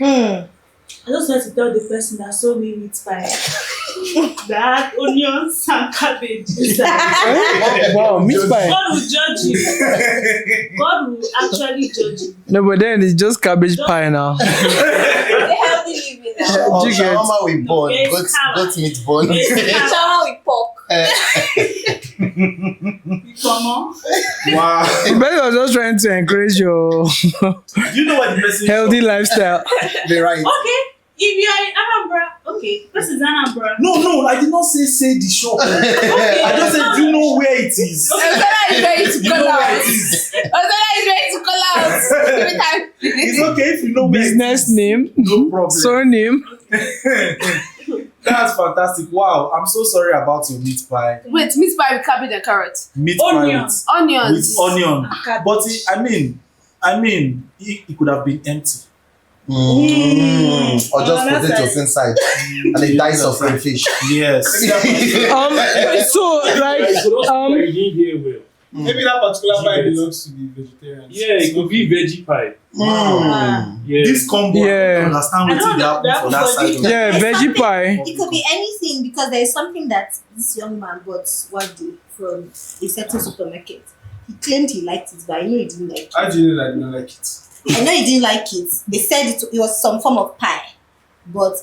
I just want to tell the person that sold me meat pie that onions and cabbage inside. Wow, meat pie. God will judge you. God will actually judge you. No, but then it's just cabbage pie now. The healthy living now. Shawarma with bone. Goat meat bone. Shawarma with pork. Come on. Wow. But I was just trying to encourage your Do you know what the person healthy lifestyle. They're right. Okay. If you are in Anambra, okay, this is Anambra. No, I did not say the shop. Okay. I just said, do you know where it is? Ozana is ready to You call know out. where it is. Ozana is ready to call out. Every time. It's okay if you know where Business it is. name, No problem. surname. That's fantastic. Wow, I'm so sorry about your meat pie. Wait, meat pie with cabbage and carrot. Meat Onions. pie Onions. with onion. But I mean, it could have been empty. Or just that's potatoes inside. And a dice of crayfish. Yes. So like you didn't hear well. Maybe that particular pie belongs to the vegetarians. Yeah, it could be veggie pie. Yeah. This combo, I Yeah. don't understand what I don't they happen know for that that side. yeah, veggie pie. It could be anything because there is something that this young man bought one day from a certain supermarket. He claimed he liked it, but I know he didn't like it. How do you know that I don't like it? I know he didn't like it. They said it was some form of pie, but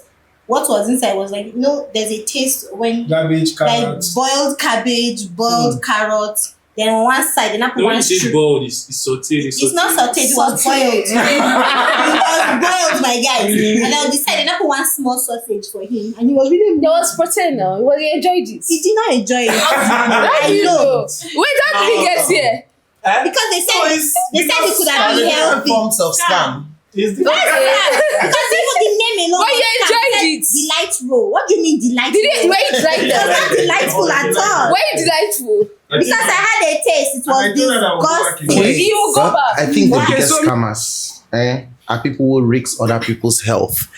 what was inside was like, there's a taste when Cabbage, like carrots. boiled cabbage, boiled carrots. Then on one side, then When you say boiled, it's sauteed. It's not sauteed, it was boiled. It was boiled, my guy. And on the side, then I put one small sausage for him, and he was really. There was protein now. Well, he enjoyed it. He did not enjoy it. How do you know? Wait, how did he get here? Because they said it could have been Different healthy. forms of scam. Is the Because even the name alone. But you was enjoyed scam. it. Delight roll. What do you mean delightful? Did it? Where you tried It was that? not delightful at all. Where you delightful? Because I had a taste. It I was told her that I would go back in. disgusting. You will go back. I think the Okay, biggest so- scammers are people who risk other people's health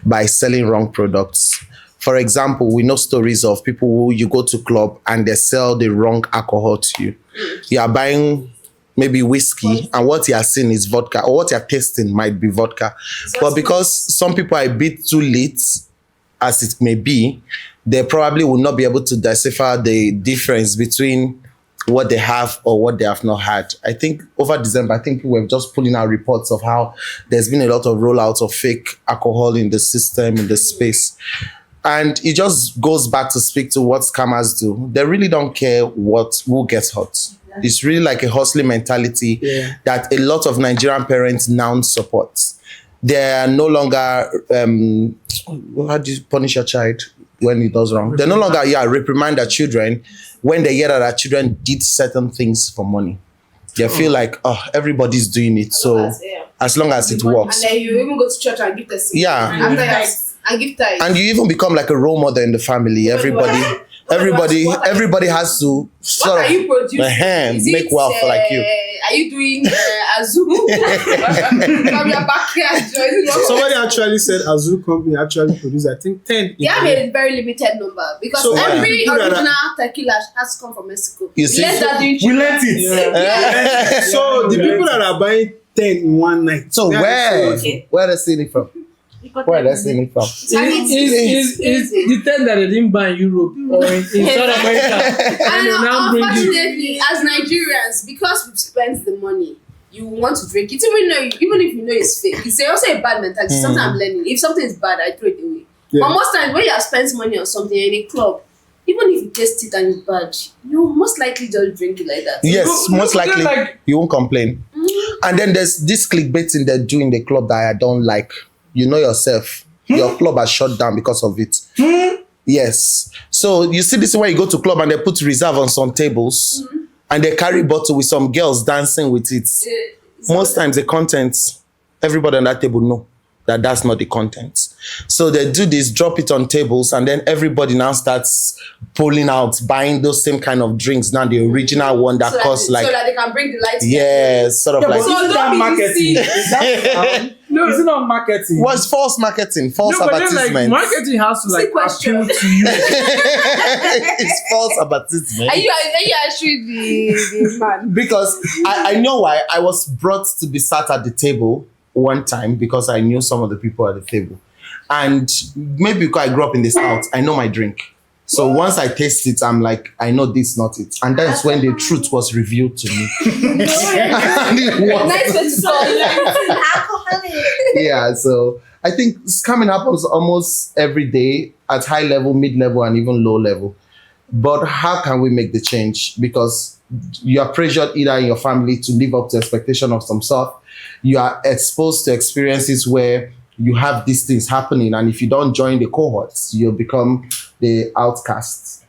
by selling wrong products. For example, we know stories of people who you go to club and they sell the wrong alcohol to you. You are buying maybe whiskey and what you are seeing is vodka, or what you are tasting might be vodka. But because some people are a bit too late, as it may be, they probably will not be able to decipher the difference between what they have or what they have not had. I think over December, people were just pulling out reports of how there's been a lot of rollouts of fake alcohol in the system, in the space. And it just goes back to speak to what scammers do. They really don't care who gets hurt. It's really like a hustling mentality that a lot of Nigerian parents now support. They are no longer, how do you punish your child when he does wrong? They no longer, reprimand their children when they hear that their children did certain things for money. They feel like, everybody's doing it. So as long as it works. And then you even go to church and give testimony. Yeah. After that, and give tithe. And you even become like a role model in the family. Everybody has to What sort are of you producing? Is make it, wealth like you. Are you doing Azu? From your backyard. Somebody actually said Azu company actually produced, I think, 10. They have a very limited number because So, every people that original tequila has come from Mexico. You see? Let that do we learnt it. So the people that are buying 10 in one night. So they are where are they seeing it from? Where are they seeing it from? Is the thing that they didn't buy in Europe or in South America? And they now bring it. unfortunately, as Nigerians, because we've spent the money, you want to drink it, even if you know it's fake. It's also a bad mentality. Something I'm learning. If something is bad, I throw it away. Yeah. But most times, when you have spent money on something in a club, even if you taste it and it's bad, you most likely just drink it like that. Yes, most likely like- you won't complain. And then there's this clickbaiting they do in the club that I don't like. You know yourself. Your club has shut down because of it. Yes. So you see this where you go to club and they put reserve on some tables and they carry bottle with some girls dancing with it. Most times the content, everybody on that table know that that's not the content. So they do this, drop it on tables, and then everybody now starts pulling out, buying those same kind of drinks. Now the original one that costs like, so that they can bring the lights. yes, sort of like. So Is that don't be marketing? deceived. Is that No. Is it not marketing? What's false marketing? False No, but then advertisement. marketing has to like question. appeal to you. It's false advertisement. Are you actually the man? Because I know why I was brought to be sat at the table one time because I knew some of the people at the table. And maybe because I grew up in the South, I know my drink. So once I taste it, I'm like, I know this is not it. And that's when the truth was revealed to me. And it was- Alcoholic. yeah, so I think scamming happens almost every day at high level, mid level, and even low level. But how can we make the change? Because you are pressured either in your family to live up to expectation of some sort. You are exposed to experiences where you have these things happening, and if you don't join the cohorts, you'll become the outcasts.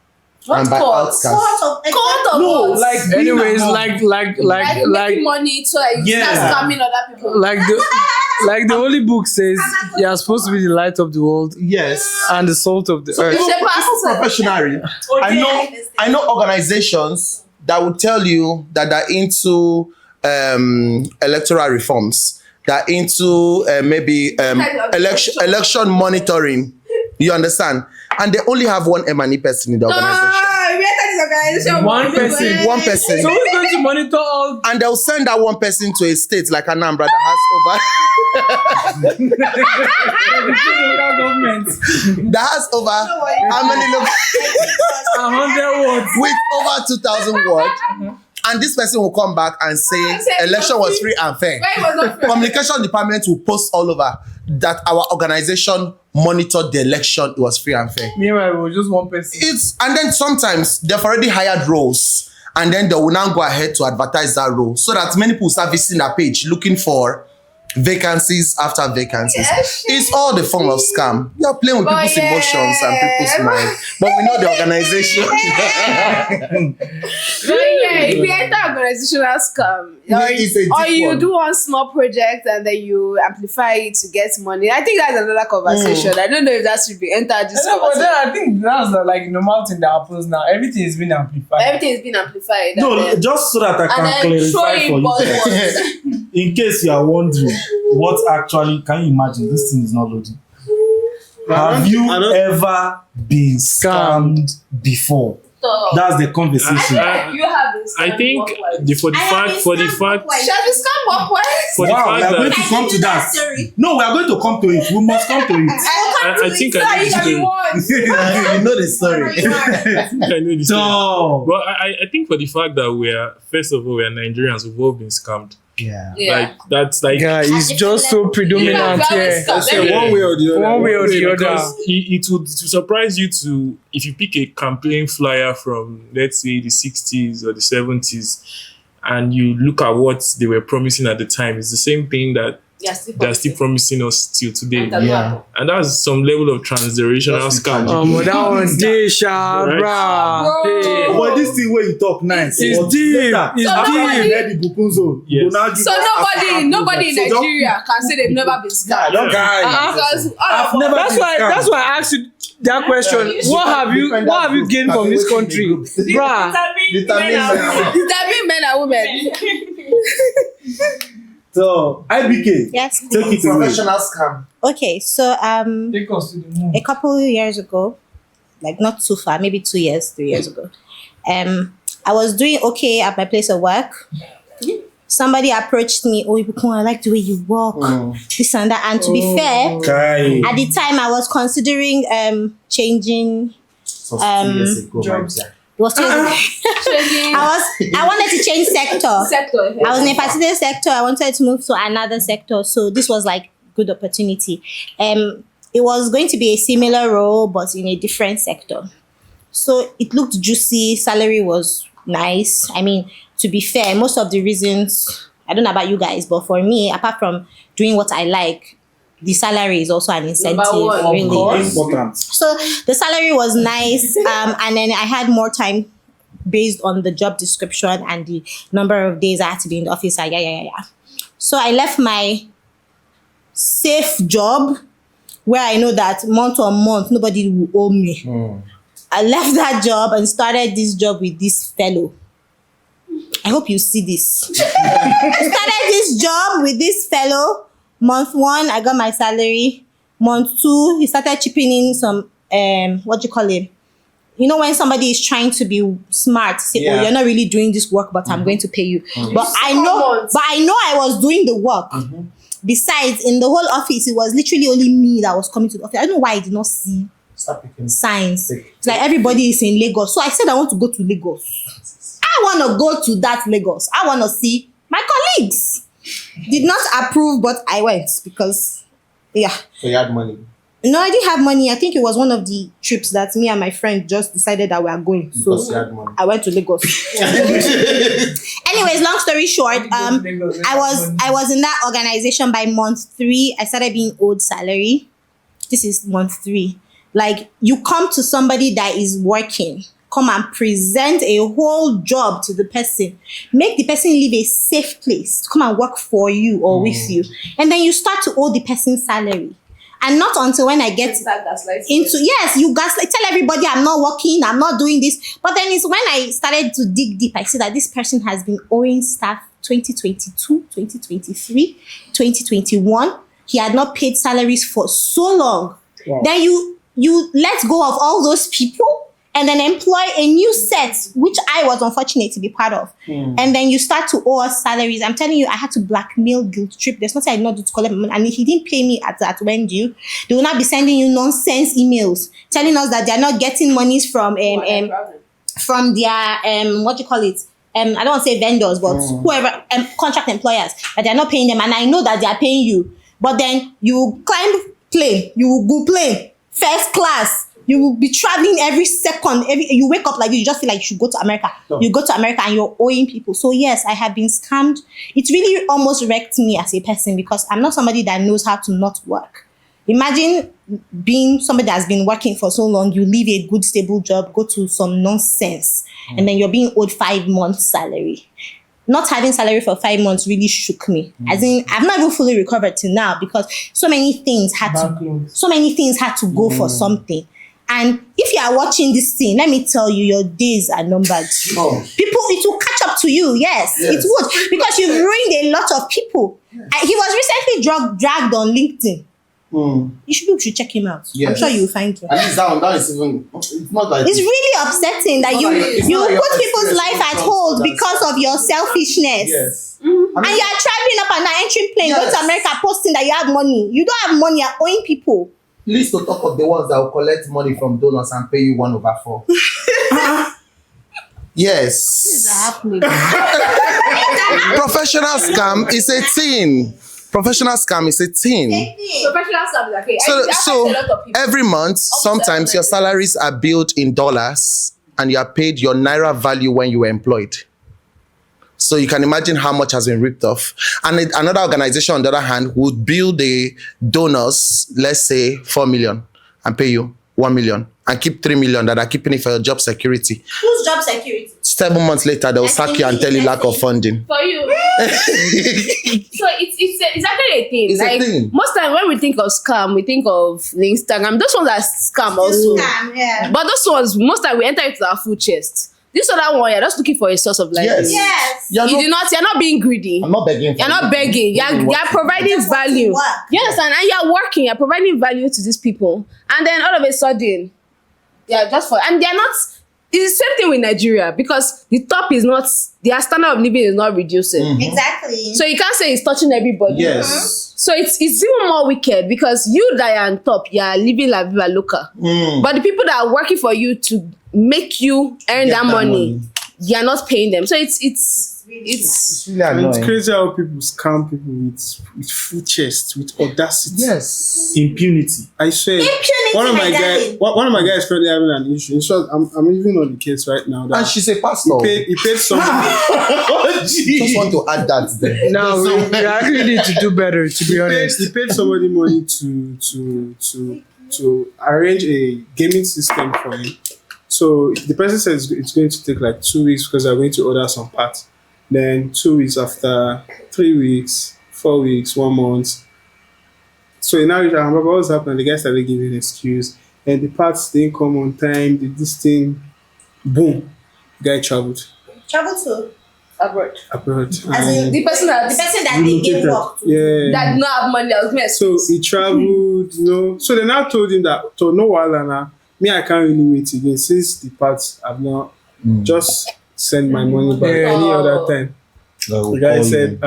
What And by cohorts? outcasts, Cohort of No, what? like being Anyways, among- like making money so that you Yeah. start scamming other people. like the holy book says, you are supposed to be the light of the world yes. and the salt of the earth. It's a pastor. Professionally, I know organizations that will tell you that they're into electoral reforms, that into maybe election monitoring. You understand? And they only have one M&E person in the organization. We entered this organization. One person. One person. So who's going to monitor all? And they'll send that one person to a state like Anambra that has over how many local 100 words. with over 2,000 words. And this person will come back and say election was free and fair. Why it was not fair? Communication department will post all over that our organization monitored the election, it was free and fair. Meanwhile, it was just one person. And then sometimes they've already hired roles, and then they will now go ahead to advertise that role so that many people start visiting that page looking for vacancies after vacancies. It's all the form of scam. You're playing with people's emotions and people's mind. But we know the organization. If you enter organizational scam, It's a deep or you one. do one small project and then you amplify it to get money, I think that's another conversation. I don't know if that should be entered this But conversation. then I think that's the normal thing that happens now. Everything is being amplified. Everything is being amplified. No, and then- just so that I and can then throw clarify in for you. buzzwords. In case you are wondering, what actually, can you imagine this thing is not loading? Have you ever been scammed before? So, That's the conversation. you have this. I think for the fact Shall we scam workwise? for the Wow, we fact are going that to come to that. No, we are going to come to it. We must come to it. I think I know the story. You know the story. I know the story. So, But I think for the fact that first of all, we are Nigerians, we've all been scammed. Yeah. Like that's like Guy, it's just so predominant here. One way or the other. One way or the other. because it would surprise you to if you pick a campaign flyer from let's say the 60s or the 70s and you look at what they were promising at the time, it's the same thing that they're still promising us till today. Yeah. And that's some level of transgenerational scam. But that one day, sha, Right. bruh. Hey. but this thing where you talk nice. It's but deep. later, It's after deep. you read the Bukunzo, you Yes. go now give So us nobody in So just- Nigeria can say they've never been scammed. Don't Because all I've of never us, That's why I asked you that question. What have you gained from this country, bruh? determine men and women. So, IBK, Yes. take it away. Professional scam. Okay, so Take us to the moon. a couple years ago, like not too far, maybe 2 years, 3 years ago, I was doing okay at my place of work. Somebody approached me, oh, Ibukun, I like the way you walk, this and that. And to be fair, Kai. at the time I was considering changing. So 2 years ago, jobs. right? It was changing. I wanted to change sector. I was in a particular sector. I wanted to move to another sector. So this was like good opportunity. It was going to be a similar role, but in a different sector. So it looked juicy. Salary was nice. I mean, to be fair, most of the reasons, I don't know about you guys, but for me, apart from doing what I like, the salary is also an incentive. Number one, really. of course. Important. So the salary was nice, and then I had more time based on the job description and the number of days I had to be in the office. Yeah. So I left my safe job where I know that month on month nobody will owe me. I left that job and started this job with this fellow. I hope you see this. I started this job with this fellow. Month 1, I got my salary. Month 2, he started chipping in some, what do you call it? You know, when somebody is trying to be smart, say, oh, you're not really doing this work, but I'm going to pay you. But I know I was doing the work. Besides, in the whole office, it was literally only me that was coming to the office. I don't know why I did not see signs. It's like everybody is in Lagos. So I said I want to go to Lagos. I want to go to that Lagos. I want to see my colleagues. Did not approve, but I went because, yeah. So you had money. No, I didn't have money. I think it was one of the trips that me and my friend just decided that we are going. Because So you had money. I went to Lagos. Anyways, long story short, I was in that organization by month 3. I started being owed salary. This is month 3. Like, you come to somebody that is working, come and present a whole job to the person, make the person live a safe place to come and work for you or with you, and then you start to owe the person salary. And not until when I get into, yes, you gaslight, tell everybody I'm not working, I'm not doing this. But then it's when I started to dig deep, I see that this person has been owing staff 2022, 2023, 2021. He had not paid salaries for so long. Wow. Then you let go of all those people and then employ a new set, which I was unfortunate to be part of. And then you start to owe us salaries. I'm telling you, I had to blackmail, guilt trip. There's nothing I did not do to collect money. And if he didn't pay me at when due, they will not be sending you nonsense emails telling us that they're not getting monies from their what do you call it? I don't want to say vendors, but whoever, contract employers, that they're not paying them. And I know that they are paying you. But then you climb plane, you go plane, first class. You will be traveling every second. You wake up like this, you just feel like you should go to America. You go to America and you're owing people. So yes, I have been scammed. It really almost wrecked me as a person because I'm not somebody that knows how to not work. Imagine being somebody that's been working for so long, you leave a good stable job, go to some nonsense, and then you're being owed 5 months salary. Not having salary for 5 months really shook me. As in, I've not even fully recovered till now because so many things had to go for something. And if you are watching this thing, let me tell you, your days are numbered. People, it will catch up to you. Yes, it would. Because you've ruined a lot of people. He was recently dragged on LinkedIn. You should check him out. I'm sure you will find him. And it's that is even, it's not like it's really upsetting that you put people's life at hold because of your selfishness. Yes. And you are traveling up and down, entering plane, going to America, posting that you have money. You don't have money, you're owing people. Please to talk of the ones that will collect money from donors and pay you 1/4. Yes. This is happening. Professional scam is a thing. Professional scam is a thing. Professional scam is okay. So every month, sometimes your salaries are billed in dollars and you are paid your naira value when you were employed. So you can imagine how much has been ripped off. And another organization, on the other hand, would bill the donors, let's say 4 million, and pay you 1 million, and keep 3 million that are keeping it for your job security. Whose job security? 7 months later, they'll sack you and tell you lack of funding. For you. So it's actually a thing. It's a thing. Most time when we think of scam, we think of the Instagram. Those ones are scam also. Scam, yeah. But those ones, most time we enter into our full chest. This other one, you're just looking for a source of livelihood. Yes. You're not being greedy. I'm not begging. You're not begging. You're providing value. Yes, and you're working. You're providing value to these people. And then all of a sudden, and they're not. It's the same thing with Nigeria because the top is not, their standard of living is not reducing. Exactly. So you can't say it's touching everybody. Yes. So it's even more wicked because you that are on top, you are living la vida loca. But the people that are working for you to make you earn that money, you are not paying them. So it's really annoying. It's crazy how people scam people with full chest, with audacity. Yes. Impunity. I swear. Impunity, One of my exactly. guys currently having an issue. In short, I'm even on the case right now. And she's a pastor. He paid somebody. Just want to add that there. Now we actually need to do better, to be honest. He paid somebody money to arrange a gaming system for him. So the person says it's going to take like 2 weeks because they're going to order some parts. Then 2 weeks after, 3 weeks, 4 weeks, 1 month. So now you remember what was happening. The guy started giving an excuse, and the parts didn't come on time. This thing, boom, the guy traveled. Travel to abroad. As in the person that they gave work to. Yeah. That did not have money. I was messed. So he traveled, So they now told him that to no while now, me I can't really wait again since the parts have not just send my money back any other time. The guy said,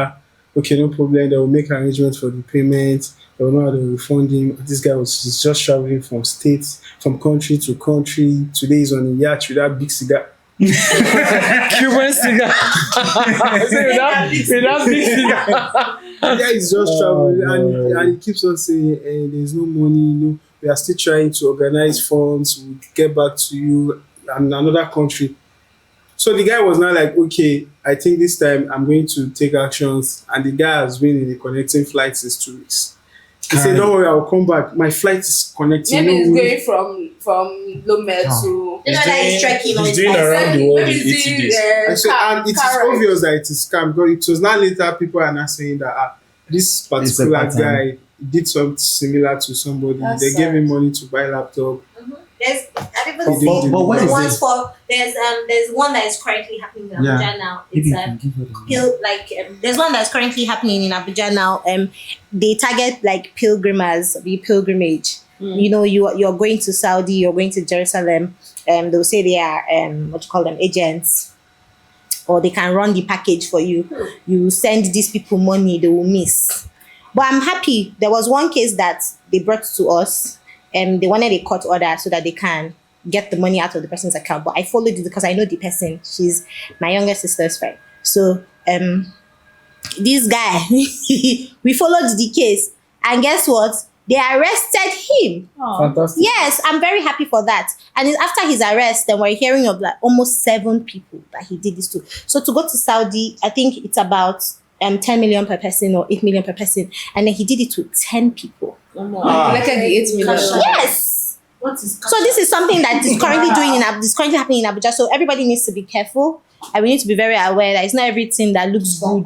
okay, no problem. They will make arrangements for the payment. They will know how to refund him. This guy was just traveling from country to country. Today he's on a yacht with that big cigar. Cuban cigar. Without big cigar. Yeah, he's just traveling, and he keeps on saying, "There's no money. We are still trying to organize funds. We'll get back to you." And another country. So the guy was now like, "Okay, I think this time I'm going to take actions." And the guy has been in a connecting flight since 2 weeks. He said, "Don't worry, I'll come back. My flight is connecting." Maybe it's going from Lomé to. He's doing around the world in 80 days. And it is obvious that it is scam, because it was now later people are now saying that this particular guy did something similar to somebody. They gave him money to buy a laptop. But what is this? There's one that is currently happening in Abuja now. It's there's one that's currently happening in Abuja now. They target like the pilgrimage. You know, you're going to Saudi, you're going to Jerusalem. They'll say they are agents, or they can run the package for you. You send these people money, they will miss. But I'm happy. There was one case that they brought to us. They wanted a court order so that they can get the money out of the person's account. But I followed it because I know the person. She's my younger sister's friend. So this guy, we followed the case. And guess what? They arrested him. Fantastic. Yes, I'm very happy for that. And it's after his arrest, then we're hearing of like almost 7 people that he did this to. So to go to Saudi, I think it's about 10 million per person or 8 million per person. And then he did it to 10 people. Collected the 8 million. Yes. So this is something that is currently currently happening in Abuja. So everybody needs to be careful, and we need to be very aware that it's not everything that looks good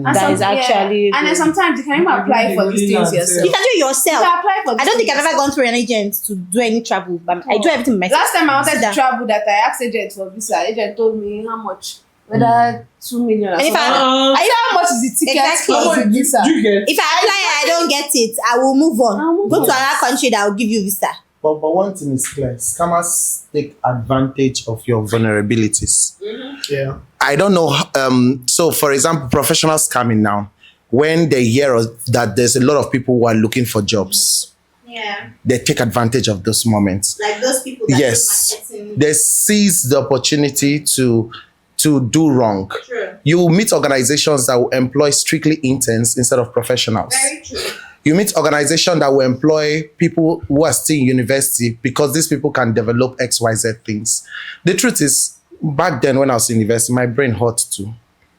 that is actually. And then sometimes you can even apply for these things yourself. You can do it yourself. You can apply for. I don't think I've ever gone through an agent to do any travel, but I do everything myself. Last time I wanted to travel, that I asked agent for visa. Agent told me how much. Whether 2 million. And if how much is the ticket? Exactly. How much is the visa? If I apply and I don't get it, I will move on. Go to another country that will give you visa. But one thing is clear: scammers take advantage of your vulnerabilities. Yeah. I don't know. So, for example, professional scamming now, when they hear that there's a lot of people who are looking for jobs, they take advantage of those moments. Like those people that yes, do marketing. they seize the opportunity to do wrong. True. You will meet organizations that will employ strictly interns instead of professionals. Very true. You meet organizations that will employ people who are still in university because these people can develop XYZ things. The truth is, back then when I was in university, my brain hurt too.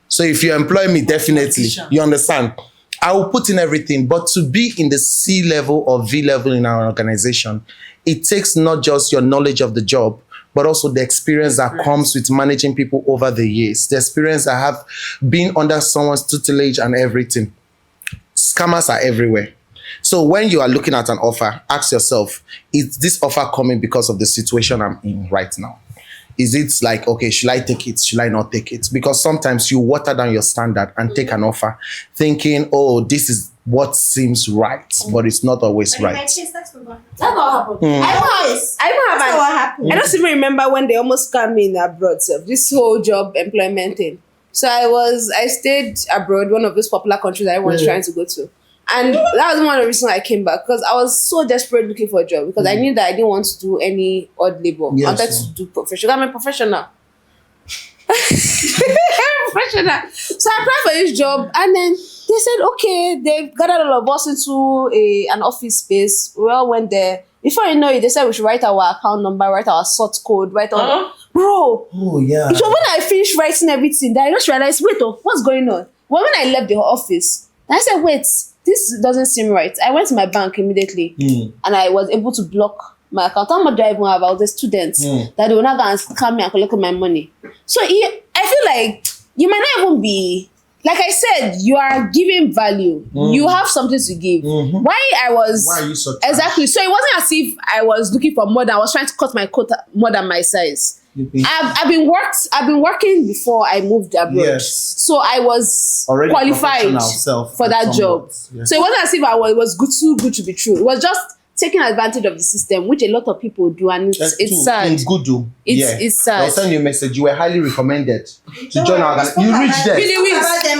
So if you employ me, definitely, you understand, I will put in everything. But to be in the C level or V level in our organization, it takes not just your knowledge of the job, but also the experience that comes with managing people over the years, the experience I have been under someone's tutelage and everything. Scammers are everywhere. So when you are looking at an offer, ask yourself, is this offer coming because of the situation I'm in right now? Is it like, okay, should I take it? Should I not take it? Because sometimes you water down your standard and take an offer thinking, oh, this is what seems right, but it's not always right. That's what happened. I don't even remember when they almost scammed me in abroad. So this whole job employment thing. So I stayed abroad, one of those popular countries that everyone's trying to go to. And that was one of the reasons I came back, because I was so desperate looking for a job, because I knew that I didn't want to do any odd labor. I wanted to do professional. I'm a professional. Professional. So I applied for this job, and then they said, okay, they've gathered all of us into an office space. We all went there. Before you know it, they said we should write our account number, write our sort code, write all. Bro. Oh, yeah. So when I finished writing everything, then I just realized, wait, what's going on? Well, when I left the office, I said, wait, this doesn't seem right. I went to my bank immediately, and I was able to block my account. How much do I even have? I was a student that they will not go and scam me and collect my money. So I feel like you might not even be, like I said, you are giving value. You have something to give. Why are you so trash? Exactly. So it wasn't as if I was looking for more than I was trying to cut my coat more than my size. I've been working before I moved abroad, so I was already qualified for that job. Yes. So it wasn't as if it was too good to be true. It was just taking advantage of the system, which a lot of people do, and it's sad. It's sad. I'll send you a message. You were highly recommended to join our. You reached there. Really,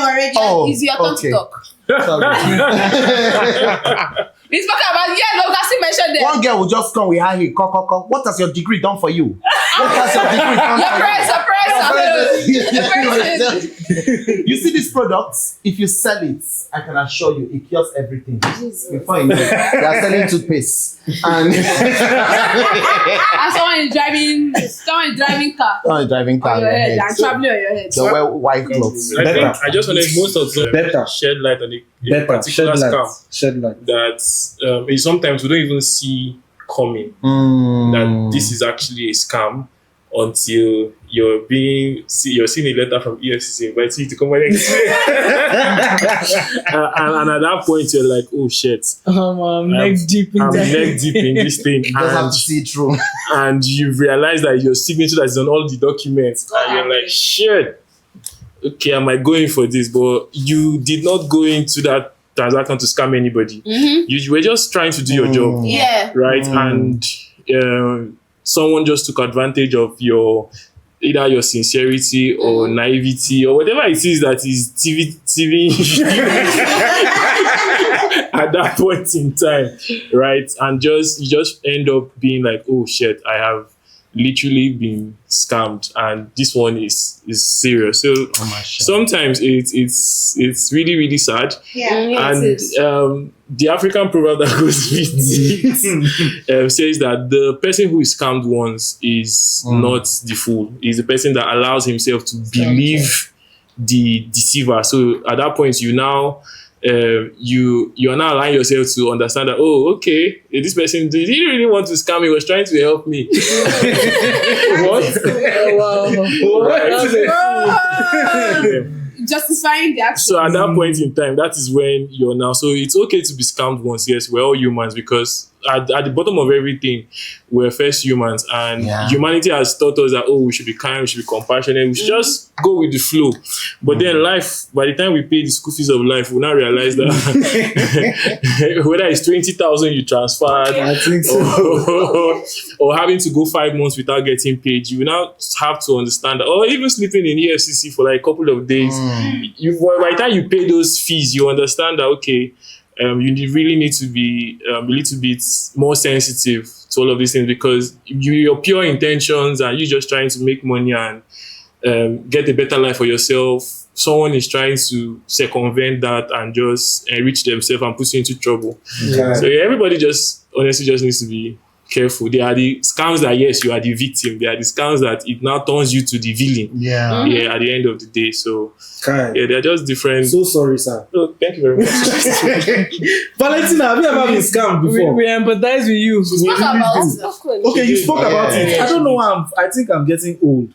them already. Oh, It's your turn okay. to talk. Sorry. He's talking about, no, we can still mention them. One girl will just come with her hey, what has your degree done for you? What has your degree done Your for press. you? You see these products, if you sell it, I can assure you, it cures everything. Before you know, they are selling toothpaste. And Someone is driving car. someone is driving car On your head. And traveling on your head. they wear white clothes. I think I just wanted most of them Better. shed light on a Better. Shed particular light. scam Shed light. that sometimes we don't even see coming. That this is actually a scam until you're seeing a letter from EFCC inviting you to come and explain. and at that point you're like, oh shit, I'm neck deep in I'm that. neck deep in this thing. You just have to see it through. And you realize that your signature that is on all the documents, and you're like, shit, okay, am I going for this? But you did not go into that transaction to scam anybody. You were just trying to do your job, Yeah. right? And someone just took advantage of either your sincerity or naivety or whatever it is that is TV at that point in time, right? And you just end up being like, oh shit, I have literally been scammed, and this one is serious. So sometimes it's really, really sad. And the African proverb that goes with it says that the person who is scammed once is not the fool. Is the person that allows himself to believe the deceiver. So at that point, you now you are now allowing yourself to understand that, oh, okay, this person didn't really want to scam me, he was trying to help me. What? Justifying the action. So at that point in time, that is when you're now. So it's okay to be scammed once. Yes, we're all humans, because at the bottom of everything, we're first humans, and humanity has taught us that, oh, we should be kind, we should be compassionate, we should just go with the flow. But then life, by the time we pay the school fees of life, we now realize that whether it's 20,000 you transferred, I think so. or having to go 5 months without getting paid, you now have to understand that, or even sleeping in EFCC for like a couple of days, by the time you pay those fees, you understand that, okay, you really need to be a little bit more sensitive to all of these things, because your pure intentions and you just trying to make money and get a better life for yourself. Someone is trying to circumvent that and just enrich themselves and put you into trouble. So everybody just honestly just needs to be careful. There are the scams that, yes, you are the victim. There are the scams that it now turns you to the villain. Yeah. At the end of the day. So Kai. they're just different. So sorry, sir. Oh, thank you very much. Valentina, have you ever been scammed before? We empathize with you. Talk about it. Okay, you spoke about it. Yeah. I don't know why I think I'm getting old.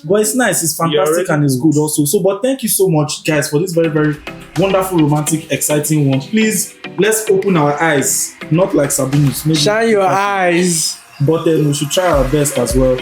But it's nice, it's fantastic, and it's good also. So, but thank you so much, guys, for this very, very wonderful, romantic, exciting one. Please, let's open our eyes. Not like Sabinus. Maybe. Shine your eyes. But then we should try our best as well.